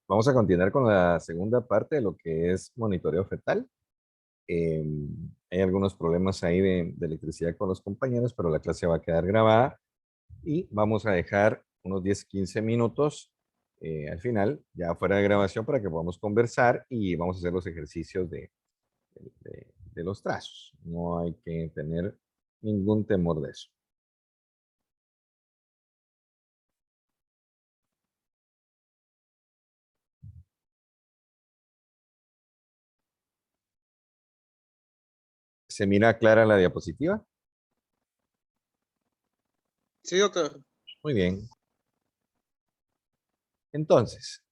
Vamos a continuar con la segunda parte de lo que es monitoreo fetal. Eh, Hay algunos problemas ahí de electricidad con los compañeros, pero la clase va a quedar grabada y vamos a dejar unos 10, 15 minutos al final, ya fuera de grabación, para que podamos conversar y vamos a hacer los ejercicios de los trazos. No hay que tener ningún temor de eso. ¿Se mira clara la diapositiva? Sí, doctor. Muy bien. Entonces,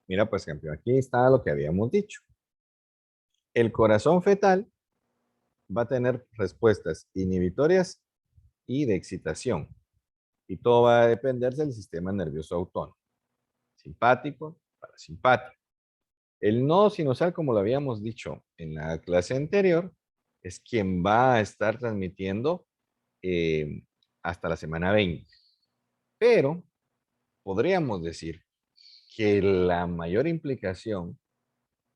mira pues campeón, aquí está lo que habíamos dicho. El corazón fetal va a tener respuestas inhibitorias y de excitación. Y todo va a depender del sistema nervioso autónomo, simpático, parasimpático. El nodo sinusal, como lo habíamos dicho en la clase anterior, es quien va a estar transmitiendo eh, hasta la semana 20. Pero podríamos decir que la mayor implicación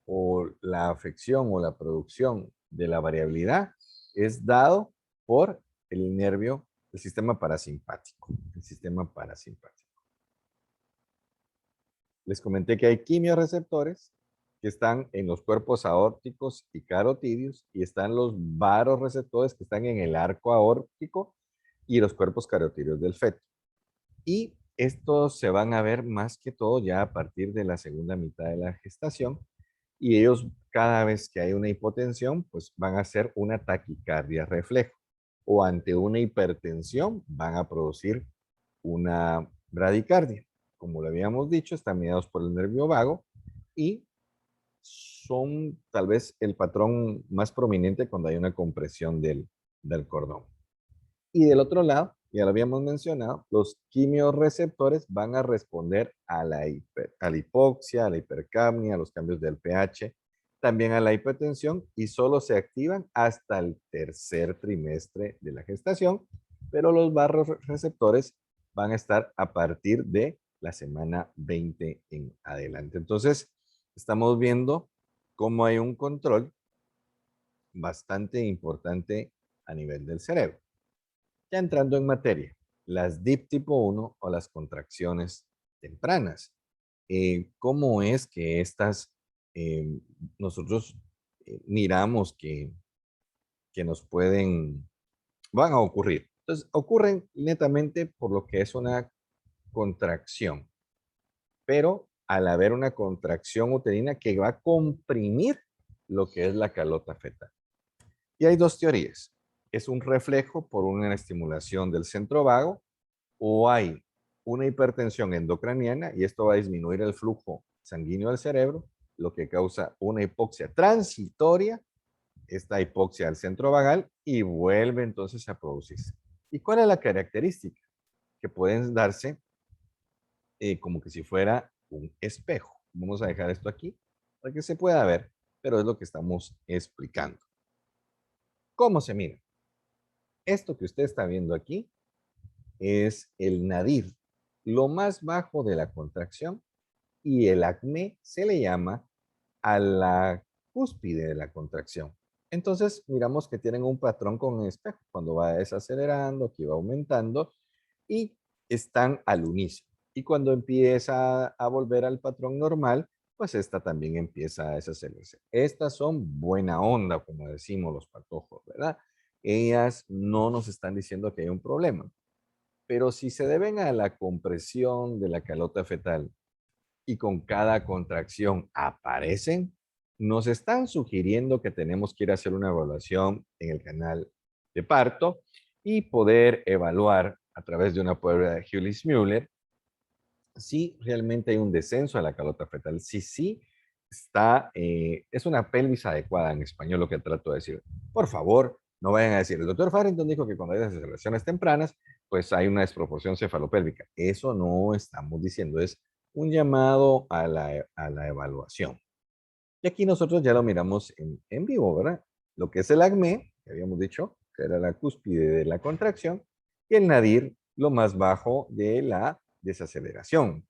o la afección o la producción de la variabilidad es dado por el nervio, el sistema parasimpático. El sistema parasimpático. Les comenté que hay quimioreceptores que están en los cuerpos aórticos y carotídeos y están los varoreceptores que están en el arco aórtico y los cuerpos carotídeos del feto. Y estos se van a ver más que todo ya a partir de la segunda mitad de la gestación y ellos cada vez que hay una hipotensión, pues van a hacer una taquicardia reflejo o ante una hipertensión van a producir una bradicardia. Como lo habíamos dicho, están mediados por el nervio vago y son tal vez el patrón más prominente cuando hay una compresión del cordón. Y del otro lado, ya lo habíamos mencionado, los quimiorreceptores van a responder a la hipoxia, a la hipercapnia, a los cambios del pH, también a la hipertensión y solo se activan hasta el tercer trimestre de la gestación, pero los barroreceptores van a estar a partir de la semana 20 en adelante. Entonces, estamos viendo cómo hay un control bastante importante a nivel del cerebro. Ya entrando en materia, las DIP tipo 1 o las contracciones tempranas. ¿Cómo es que estas nosotros miramos que nos van a ocurrir? Entonces, ocurren netamente por lo que es una contracción, pero al haber una contracción uterina que va a comprimir lo que es la calota fetal. Y hay dos teorías. Es un reflejo por una estimulación del centro vago o hay una hipertensión endocraniana y esto va a disminuir el flujo sanguíneo al cerebro, lo que causa una hipoxia transitoria, esta hipoxia al centro vagal y vuelve entonces a producirse. ¿Y cuál es la característica? Que pueden darse como que si fuera un espejo. Vamos a dejar esto aquí para que se pueda ver, pero es lo que estamos explicando. ¿Cómo se mira? Esto que usted está viendo aquí es el nadir, lo más bajo de la contracción, y el acné se le llama a la cúspide de la contracción. Entonces miramos que tienen un patrón con espejo, cuando va desacelerando, aquí va aumentando y están al unísono. Y cuando empieza a volver al patrón normal, pues esta también empieza a desacelerarse. Estas son buena onda, como decimos los patojos, ¿verdad? Ellas no nos están diciendo que hay un problema, pero si se deben a la compresión de la calota fetal y con cada contracción aparecen, nos están sugiriendo que tenemos que ir a hacer una evaluación en el canal de parto y poder evaluar a través de una prueba de Hughes-Müller si realmente hay un descenso a la calota fetal, si sí está, es una pelvis adecuada en español lo que trato de decir. Por favor, no vayan a decir, el doctor Farrington dijo que cuando hay desaceleraciones tempranas, pues hay una desproporción cefalopélvica. Eso no estamos diciendo, es un llamado a la evaluación. Y aquí nosotros ya lo miramos en vivo, ¿verdad? Lo que es el acné, que habíamos dicho, que era la cúspide de la contracción, y el nadir, lo más bajo de la desaceleración.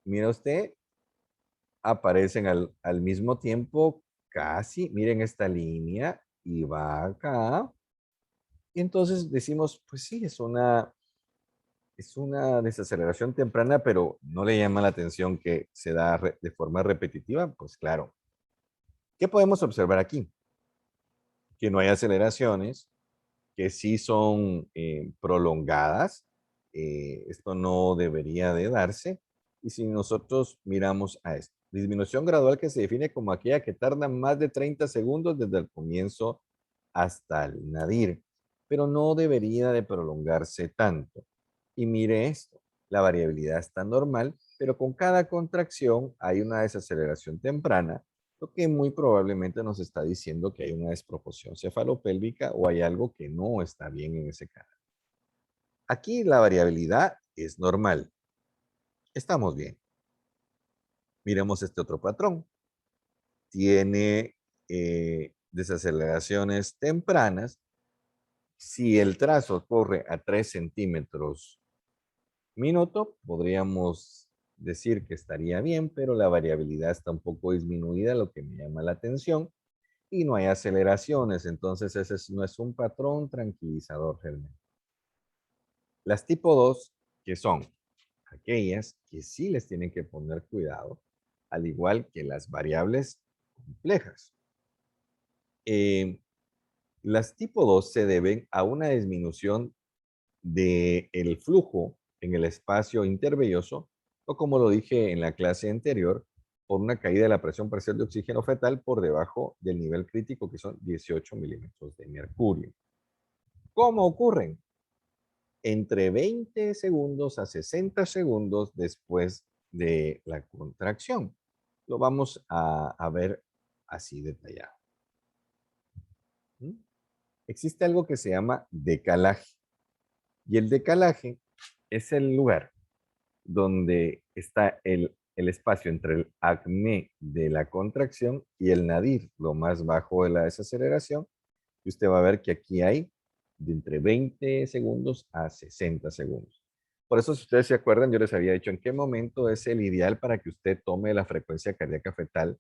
mira usted, aparecen al mismo tiempo casi, miren esta línea y va acá. Y entonces decimos, pues sí, es una desaceleración temprana, pero no le llama la atención que se da de forma repetitiva. Pues claro, ¿qué podemos observar aquí? Que no hay aceleraciones, que sí son prolongadas. Esto no debería de darse. Y si nosotros miramos a esto, disminución gradual que se define como aquella que tarda más de 30 segundos desde el comienzo hasta el nadir, pero no debería de prolongarse tanto. Y mire esto, la variabilidad está normal, pero con cada contracción hay una desaceleración temprana, lo que muy probablemente nos está diciendo que hay una desproporción cefalopélvica o hay algo que no está bien en ese canal. Aquí la variabilidad es normal. Estamos bien. Miremos este otro patrón. Tiene desaceleraciones tempranas. Si el trazo corre a 3 centímetros minuto, podríamos decir que estaría bien, pero la variabilidad está un poco disminuida, lo que me llama la atención, y no hay aceleraciones, entonces ese no es un patrón tranquilizador realmente. Las tipo 2, que son aquellas que sí les tienen que poner cuidado, al igual que las variables complejas. Eh, las tipo 2 se deben a una disminución del flujo en el espacio intervelloso, o como lo dije en la clase anterior, por una caída de la presión parcial de oxígeno fetal por debajo del nivel crítico, que son 18 milímetros de mercurio. ¿Cómo ocurren? Entre 20 segundos a 60 segundos después de la contracción. Lo vamos a ver así detallado. ¿Mm? Existe algo que se llama decalaje. Y el decalaje es el lugar donde está el espacio entre el acné de la contracción y el nadir, lo más bajo de la desaceleración. Y usted va a ver que aquí hay de entre 20 segundos a 60 segundos. Por eso, si ustedes se acuerdan, yo les había dicho en qué momento es el ideal para que usted tome la frecuencia cardíaca fetal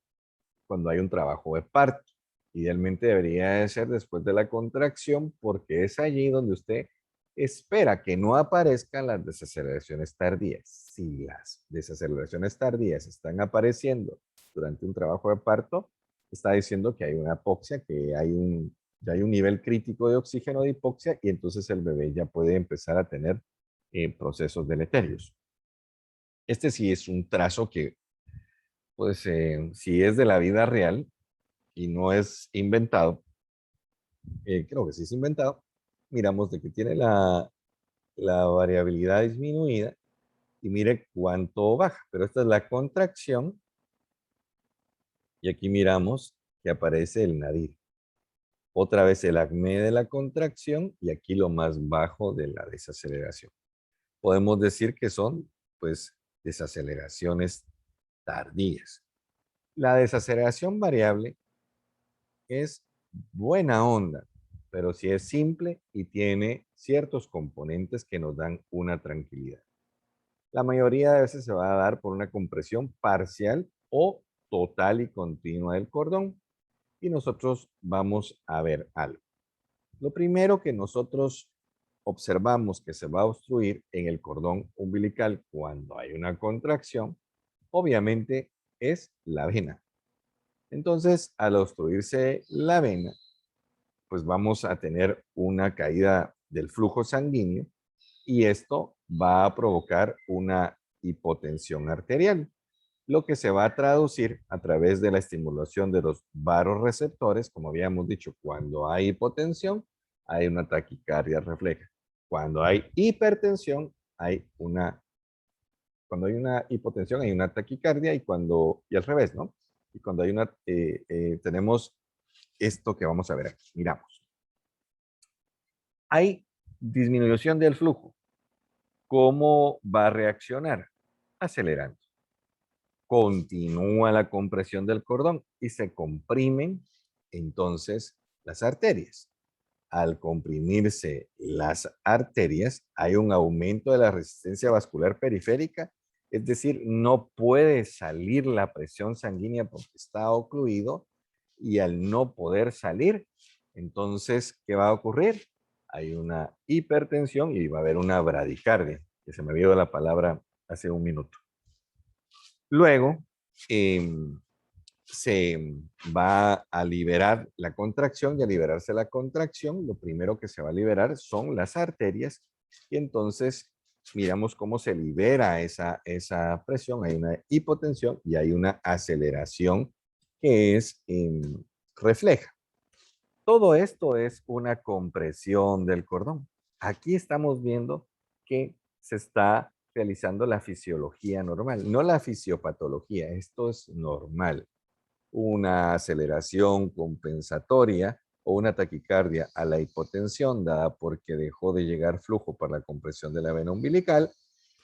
cuando hay un trabajo de parto. Idealmente debería de ser después de la contracción porque es allí donde usted espera que no aparezcan las desaceleraciones tardías. Si las desaceleraciones tardías están apareciendo durante un trabajo de parto, está diciendo que hay una hipoxia, que hay un nivel crítico de oxígeno de hipoxia y entonces el bebé ya puede empezar a tener procesos deleterios. Este sí es un trazo que, pues, si es de la vida real, y no es inventado, creo que sí es inventado, miramos de que tiene la variabilidad disminuida y mire cuánto baja, pero esta es la contracción y aquí miramos que aparece el nadir. Otra vez el acné de la contracción y aquí lo más bajo de la desaceleración. Podemos decir que son, pues, desaceleraciones tardías. La desaceleración variable es buena onda, pero si es simple y tiene ciertos componentes que nos dan una tranquilidad. La mayoría de veces se va a dar por una compresión parcial o total y continua del cordón. Y nosotros vamos a ver algo. Lo primero que nosotros observamos que se va a obstruir en el cordón umbilical cuando hay una contracción, obviamente es la vena. Entonces, al obstruirse la vena, pues vamos a tener una caída del flujo sanguíneo y esto va a provocar una hipotensión arterial, lo que se va a traducir a través de la estimulación de los vasoreceptores, como habíamos dicho, cuando hay hipotensión, hay una taquicardia refleja. Cuando hay hipertensión, cuando hay una hipotensión, hay una taquicardia y al revés, ¿no? Y cuando hay tenemos esto que vamos a ver aquí. Miramos. Hay disminución del flujo. ¿Cómo va a reaccionar? Acelerando. Continúa la compresión del cordón y se comprimen entonces las arterias. Al comprimirse las arterias, hay un aumento de la resistencia vascular periférica Es decir, no puede salir la presión sanguínea porque está ocluido y al no poder salir, entonces, ¿qué va a ocurrir? Hay una hipertensión y va a haber una bradicardia, que se me había ido la palabra hace un minuto. Luego, se va a liberar la contracción y al liberarse la contracción, lo primero que se va a liberar son las arterias y entonces miramos cómo se libera esa presión. Hay una hipotensión y hay una aceleración que es refleja. Todo esto es una compresión del cordón. Aquí estamos viendo que se está realizando la fisiología normal, no la fisiopatología. Esto es normal. Una aceleración compensatoria o una taquicardia a la hipotensión dada porque dejó de llegar flujo para la compresión de la vena umbilical.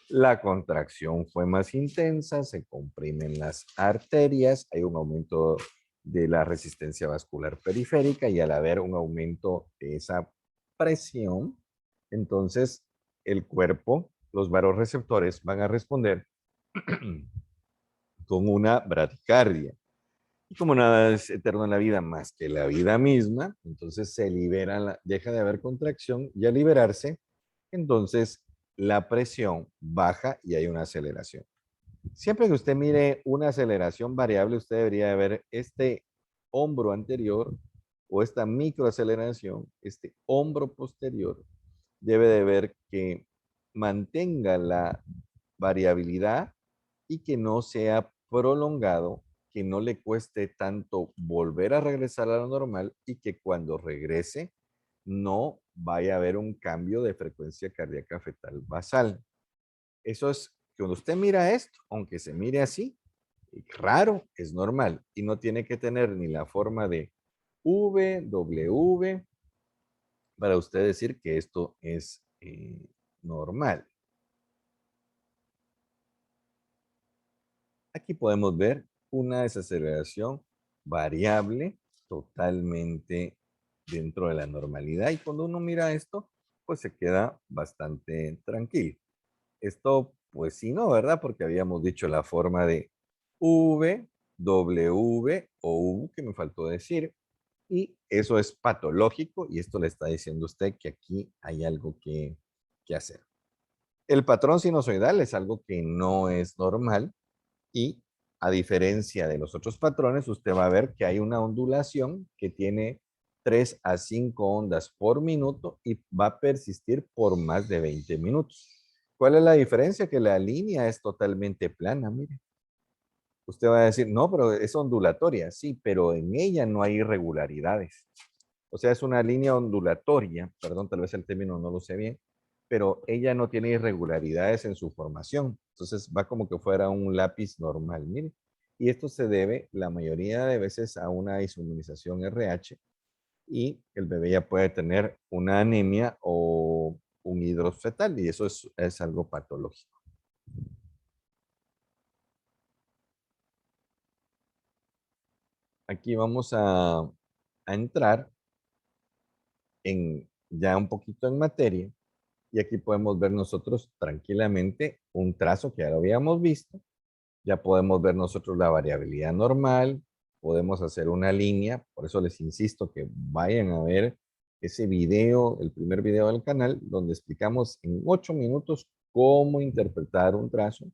La contracción fue más intensa, se comprimen las arterias, hay un aumento de la resistencia vascular periférica y al haber un aumento de esa presión, entonces el cuerpo, los vasoreceptores van a responder con una bradicardia. Y como nada es eterno en la vida más que la vida misma, entonces se libera, deja de haber contracción y al liberarse, entonces la presión baja y hay una aceleración. Siempre que usted mire una aceleración variable, usted debería ver este hombro anterior o esta microaceleración, este hombro posterior, debe de ver que mantenga la variabilidad y que no sea prolongado, que no le cueste tanto volver a regresar a lo normal y que cuando regrese no vaya a haber un cambio de frecuencia cardíaca fetal basal. Eso es, cuando usted mira esto, aunque se mire así, raro, es normal y no tiene que tener ni la forma de V, W, para usted decir que esto es normal. Aquí podemos ver una desaceleración variable totalmente dentro de la normalidad y cuando uno mira esto, pues se queda bastante tranquilo. Esto, pues sí, no, ¿verdad? Porque habíamos dicho la forma de V, W o U, que me faltó decir, y eso es patológico y esto le está diciendo usted que aquí hay algo que hacer. El patrón sinusoidal es algo que no es normal y a diferencia de los otros patrones, usted va a ver que hay una ondulación que tiene 3 a 5 ondas por minuto y va a persistir por más de 20 minutos. ¿Cuál es la diferencia? Que la línea es totalmente plana, mire. Usted va a decir, no, pero es ondulatoria. Sí, pero en ella no hay irregularidades. O sea, es una línea ondulatoria, perdón, tal vez el término no lo sé bien, pero ella no tiene irregularidades en su formación. Entonces va como que fuera un lápiz normal, mire. Y esto se debe la mayoría de veces a una inmunización RH y el bebé ya puede tener una anemia o un hidrofetal y eso es algo patológico. Aquí vamos a entrar en ya un poquito en materia y aquí podemos ver nosotros tranquilamente un trazo que ya lo habíamos visto. Ya podemos ver nosotros la variabilidad normal, podemos hacer una línea, por eso les insisto que vayan a ver ese video, el primer video del canal, donde explicamos en 8 minutos cómo interpretar un trazo.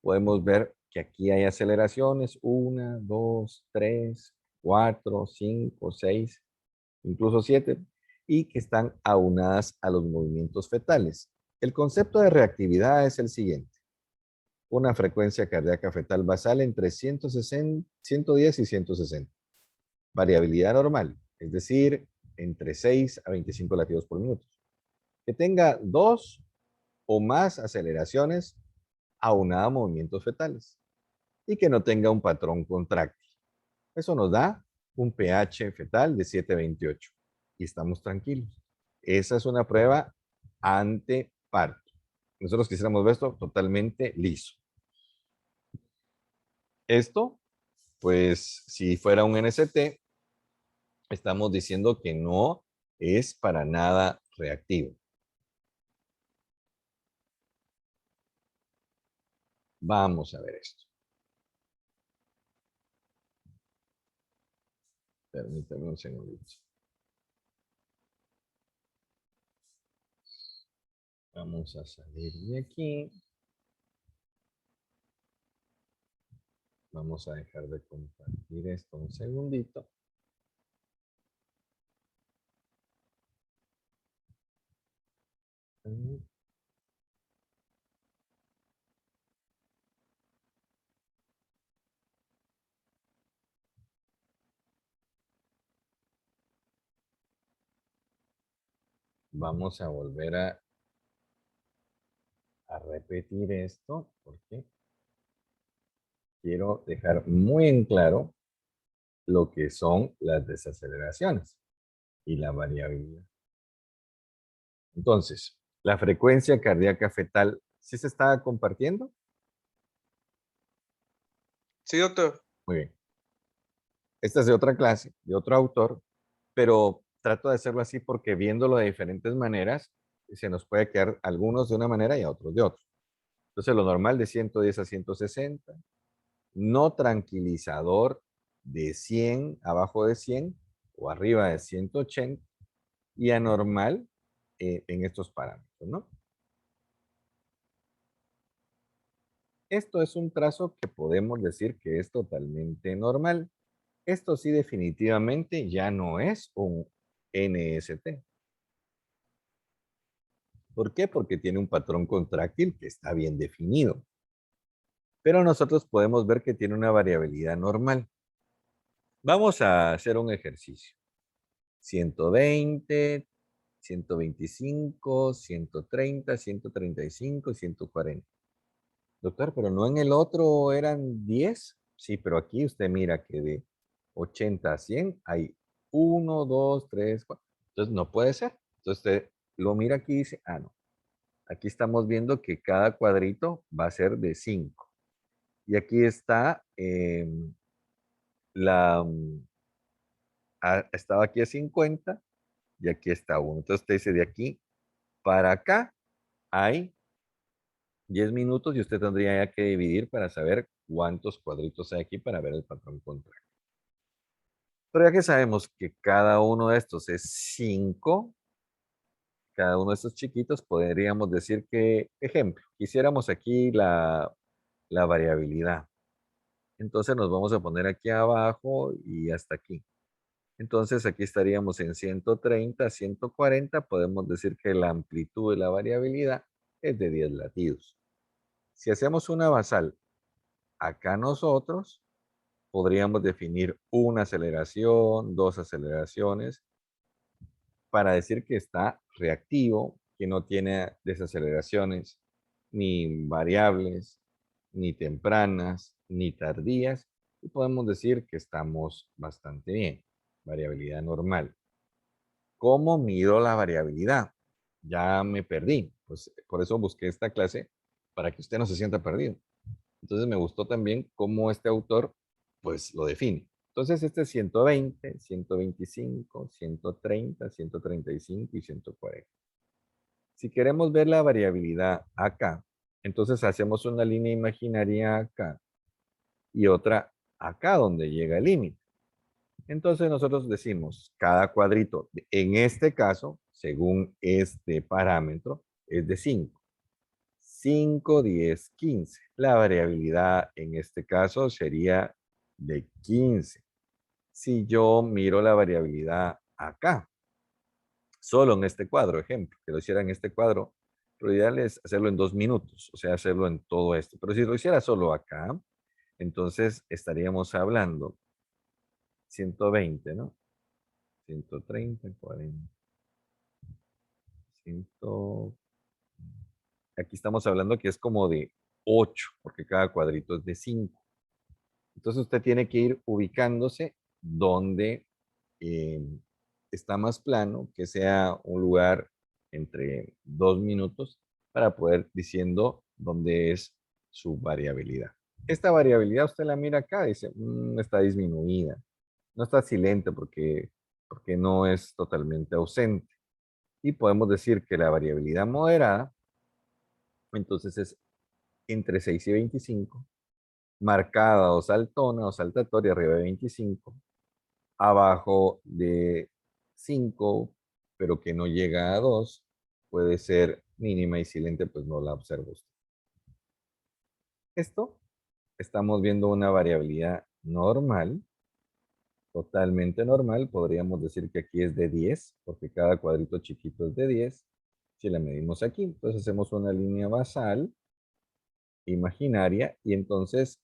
Podemos ver que aquí hay aceleraciones, 1, 2, 3, 4, 5, 6, incluso 7, y que están aunadas a los movimientos fetales. El concepto de reactividad es el siguiente. Una frecuencia cardíaca fetal basal entre 160, 110 y 160. Variabilidad normal, es decir, entre 6 a 25 latidos por minuto. Que tenga 2 o más aceleraciones aunada a movimientos fetales y que no tenga un patrón contráctil. Eso nos da un pH fetal de 7,28 y estamos tranquilos. Esa es una prueba ante parto. Nosotros quisiéramos ver esto totalmente liso. Esto, pues, si fuera un NST, estamos diciendo que no es para nada reactivo. Vamos a ver esto. Permítame un segundito. Vamos a salir de aquí. Vamos a dejar de compartir esto un segundito. Vamos a volver a repetir esto porque quiero dejar muy en claro lo que son las desaceleraciones y la variabilidad. Entonces, la frecuencia cardíaca fetal, ¿sí se está compartiendo? Sí, doctor. Muy bien. Esta es de otra clase, de otro autor, pero trato de hacerlo así porque viéndolo de diferentes maneras, se nos puede quedar algunos de una manera y a otros de otra. Entonces, lo normal de 110 a 160, no tranquilizador de 100, abajo de 100 o arriba de 180 y anormal en estos parámetros, ¿no? Esto es un trazo que podemos decir que es totalmente normal. Esto sí definitivamente ya no es un NST. ¿Por qué? Porque tiene un patrón contráctil que está bien definido. Pero nosotros podemos ver que tiene una variabilidad normal. Vamos a hacer un ejercicio. 120, 125, 130, 135 y 140. Doctor, pero no en el otro eran 10. Sí, pero aquí usted mira que de 80 a 100 hay 1, 2, 3, 4. Entonces no puede ser. Entonces usted lo mira aquí y dice, ah, no. Aquí estamos viendo que cada cuadrito va a ser de 5. Y aquí está la, estaba aquí a 50 y aquí está 1. Entonces usted dice, de aquí para acá hay 10 minutos y usted tendría ya que dividir para saber cuántos cuadritos hay aquí para ver el patrón contrario. Pero ya que sabemos que cada uno de estos es 5, cada uno de estos chiquitos, podríamos decir que, ejemplo, quisiéramos aquí la variabilidad. Entonces nos vamos a poner aquí abajo y hasta aquí. Entonces aquí estaríamos en 130, 140. Podemos decir que la amplitud de la variabilidad es de 10 latidos. Si hacemos una basal, acá nosotros podríamos definir una aceleración, dos aceleraciones, para decir que está reactivo, que no tiene desaceleraciones ni variables, ni tempranas, ni tardías, y podemos decir que estamos bastante bien. Variabilidad normal. ¿Cómo mido la variabilidad? Ya me perdí, pues por eso busqué esta clase para que usted no se sienta perdido. Entonces me gustó también cómo este autor pues lo define. Entonces este es 120, 125, 130, 135 y 140. Si queremos ver la variabilidad acá, entonces hacemos una línea imaginaria acá y otra acá donde llega el límite. Entonces nosotros decimos cada cuadrito, en este caso, según este parámetro, es de 5. 5, 10, 15. La variabilidad en este caso sería de 15. Si yo miro la variabilidad acá, solo en este cuadro, ejemplo, que lo hiciera en este cuadro, lo ideal es hacerlo en 2 minutos, o sea, hacerlo en todo esto. Pero si lo hiciera solo acá, entonces estaríamos hablando 120, ¿no? 130, 40, 100. Aquí estamos hablando que es como de 8, porque cada cuadrito es de 5. Entonces usted tiene que ir ubicándose donde eh, está más plano, que sea un lugar entre 2 minutos para poder diciendo dónde es su variabilidad. Esta variabilidad usted la mira acá, dice, está disminuida, no está silente porque no es totalmente ausente. Y podemos decir que la variabilidad moderada, entonces es entre 6 y 25, marcada o saltona o saltatoria arriba de 25, abajo de 5, pero que no llega a 2, puede ser mínima y silente, pues no la observa usted. Esto, estamos viendo una variabilidad normal, totalmente normal. Podríamos decir que aquí es de 10, porque cada cuadrito chiquito es de 10. Si la medimos aquí, entonces hacemos una línea basal imaginaria y entonces,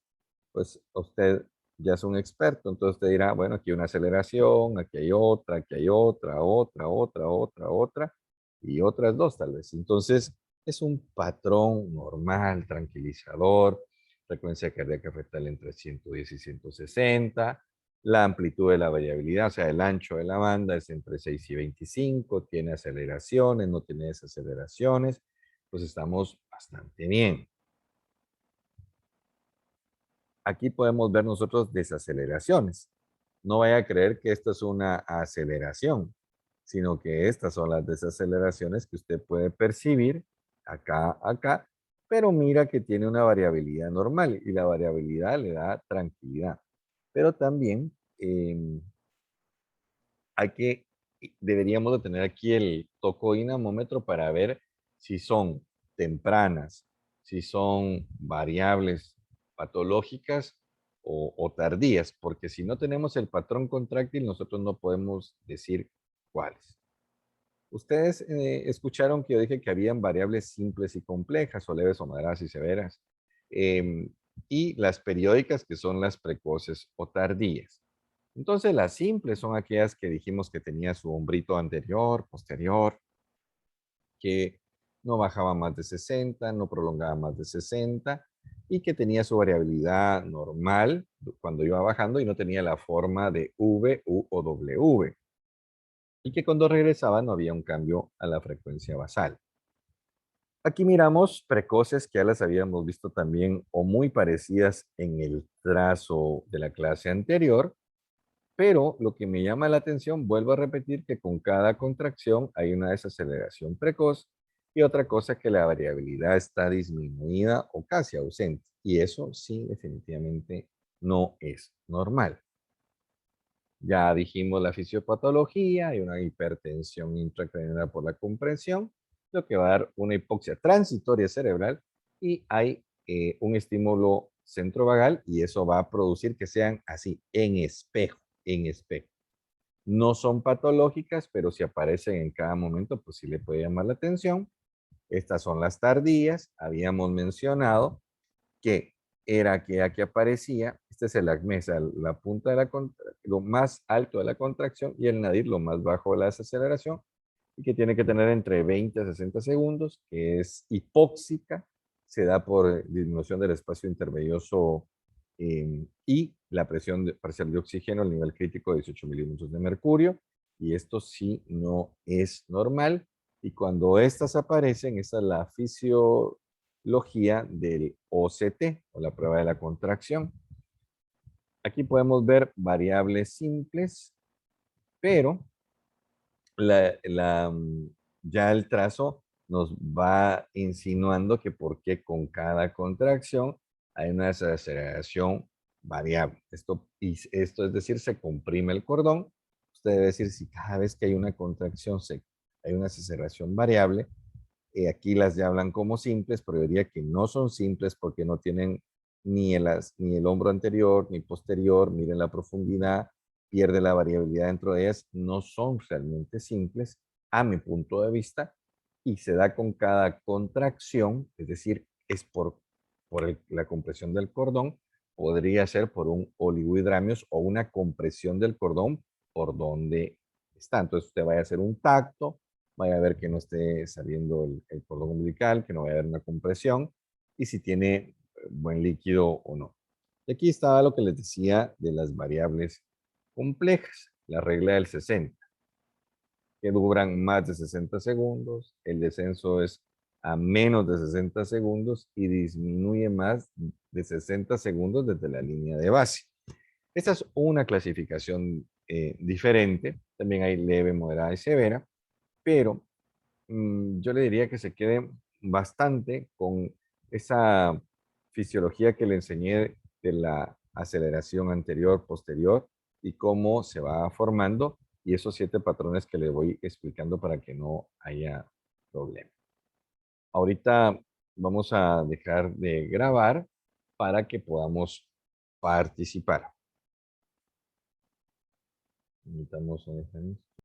pues usted ya es un experto, entonces usted dirá, bueno, aquí hay una aceleración, aquí hay otra, aquí hay otra, otra, y otras dos tal vez. Entonces, es un patrón normal, tranquilizador, frecuencia cardíaca fetal entre 110 y 160, la amplitud de la variabilidad, o sea, el ancho de la banda es entre 6 y 25, tiene aceleraciones, no tiene desaceleraciones, pues estamos bastante bien. Aquí podemos ver nosotros desaceleraciones. No vaya a creer que esto es una aceleración, sino que estas son las desaceleraciones que usted puede percibir acá, pero mira que tiene una variabilidad normal y la variabilidad le da tranquilidad. Pero también hay que, deberíamos de tener aquí el tocoinamómetro para ver si son tempranas, si son variables patológicas o tardías, porque si no tenemos el patrón contráctil, nosotros no podemos decir cuáles. Ustedes escucharon que yo dije que habían variables simples y complejas, o leves o moderadas y severas, em, y las periódicas, que son las precoces o tardías. Entonces, las simples son aquellas que dijimos que tenía su hombrito anterior, posterior, que no bajaba más de 60, no prolongaba más de 60 y que tenía su variabilidad normal cuando iba bajando y no tenía la forma de V, U o W. Y que cuando regresaba no había un cambio a la frecuencia basal. Aquí miramos precoces que ya las habíamos visto también o muy parecidas en el trazo de la clase anterior, pero lo que me llama la atención, vuelvo a repetir que con cada contracción hay una desaceleración precoz y otra cosa que la variabilidad está disminuida o casi ausente. Y eso sí, definitivamente no es normal. Ya dijimos la fisiopatología, hay una hipertensión intracraneal por la comprensión, lo que va a dar una hipoxia transitoria cerebral y hay un estímulo centrovagal y eso va a producir que sean así, en espejo, en espejo. No son patológicas, pero si aparecen en cada momento, pues sí le puede llamar la atención. Estas son las tardías, habíamos mencionado que era aquella que aparecía, este es el acme, o sea, la punta de lo más alto de la contracción y el nadir lo más bajo de la desaceleración y que tiene que tener entre 20 a 60 segundos, que es hipóxica, se da por disminución del espacio intervelloso y la presión parcial de oxígeno al nivel crítico de 18 milímetros de mercurio, y esto sí no es normal. Y cuando estas aparecen, esa es la fisiología del OCT, o la prueba de la contracción. Aquí podemos ver variables simples, pero ya el trazo nos va insinuando que por qué con cada contracción hay una desaceleración variable. Esto es decir, se comprime el cordón. Usted debe decir si cada vez que hay una contracción hay una desaceleración variable. Aquí las ya hablan como simples, pero yo diría que no son simples porque no tienen ni el hombro anterior ni posterior. Miren la profundidad, pierde la variabilidad dentro de ellas, no son realmente simples a mi punto de vista y se da con cada contracción, es decir, es por la compresión del cordón, podría ser por un oligohidramios o una compresión del cordón por donde está. Entonces usted vaya a hacer un tacto, vaya a ver que no esté saliendo el cordón umbilical, que no vaya a haber una compresión y si tiene buen líquido o no. Y aquí estaba lo que les decía de las variables complejas, la regla del 60, que duran más de 60 segundos, el descenso es a menos de 60 segundos y disminuye más de 60 segundos desde la línea de base. Esta es una clasificación diferente, también hay leve, moderada y severa, pero yo le diría que se quede bastante con esa fisiología que le enseñé de la aceleración anterior, posterior y cómo se va formando y esos 7 patrones que le voy explicando para que no haya problema. Ahorita vamos a dejar de grabar para que podamos participar. Invitamos a